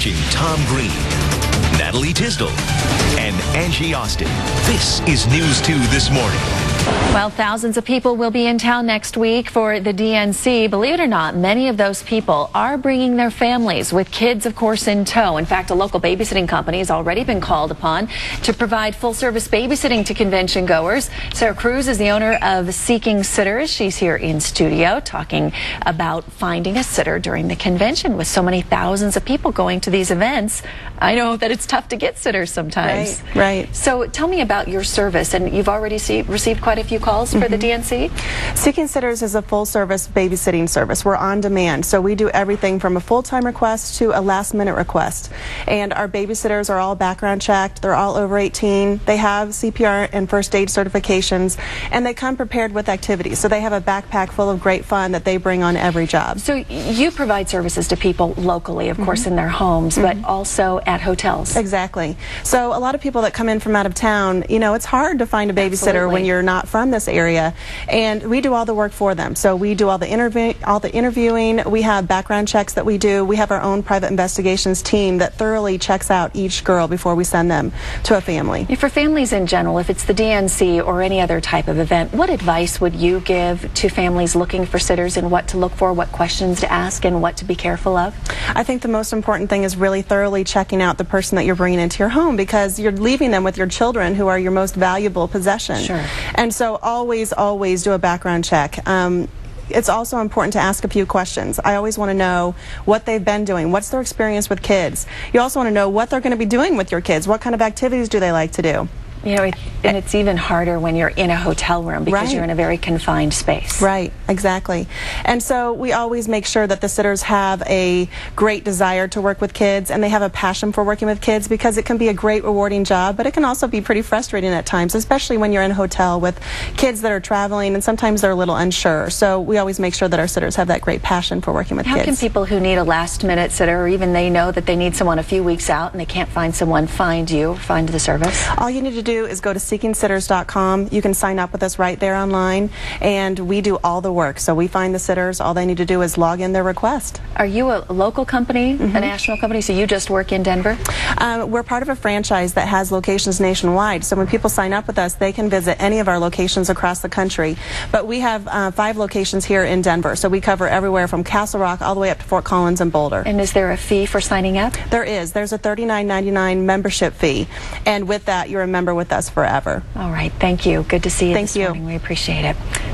Featuring Tom Green, Natalie Tisdall, and Angie Austin. This is News 2 This Morning. Well, thousands of people will be in town next week for the DNC. Believe it or not, many of those people are bringing their families, with kids, of course, in tow. In fact, a local babysitting company has already been called upon to provide full-service babysitting to convention goers. Sarah Cruz is the owner of SeekingSitters. She's here in studio talking about finding a sitter during the convention. With so many thousands of people going to these events, I know that it's tough to get sitters sometimes. Right. So tell me about your service, and you've already received quite a few calls for the DNC? SeekingSitters is a full-service babysitting service. We're on demand, so we do everything from a full-time request to a last-minute request. And our babysitters are all background checked. They're all over 18. They have CPR and first aid certifications, and they come prepared with activities. So they have a backpack full of great fun that they bring on every job. So you provide services to people locally, of course, in their homes, but also at hotels. Exactly. So a lot of people that come in from out of town, you know, it's hard to find a babysitter when you're not from this area, and we do all the work for them. So we do all the interviewing. We have background checks that we do. We have our own private investigations team that thoroughly checks out each girl before we send them to a family. For families in general, if it's the DNC or any other type of event, what advice would you give to families looking for sitters, and what to look for, what questions to ask, and what to be careful of? I think the most important thing is really thoroughly checking out the person that you're bringing into your home, because you're leaving them with your children, who are your most valuable possession. Sure. And so always do a background check. It's also important to ask a few questions. I always want to know what they've been doing, what's their experience with kids. You also want to know what they're going to be doing with your kids, what kind of activities do they like to do. You know, and it's even harder when you're in a hotel room, because you're in a very confined space. Right, exactly. And so we always make sure that the sitters have a great desire to work with kids, and they have a passion for working with kids, because it can be a great, rewarding job, but it can also be pretty frustrating at times, especially when you're in a hotel with kids that are traveling, and sometimes they're a little unsure. So we always make sure that our sitters have that great passion for working with kids. How can people who need a last-minute sitter, or even they know that they need someone a few weeks out and they can't find someone, find you, find the service? All you need to do is go to SeekingSitters.com. You can sign up with us right there online, and we do all the work. So we find the sitters. All they need to do is log in their request. Are you a local company, a national company, so you just work in Denver? We're part of a franchise that has locations nationwide. So when people sign up with us, they can visit any of our locations across the country. But we have 5 locations here in Denver. So we cover everywhere from Castle Rock all the way up to Fort Collins and Boulder. And is there a fee for signing up? There is. There's a $39.99 membership fee. And with that, you're a member with us forever. All right. Thank you. Good to see you this morning. Thank you. We appreciate it.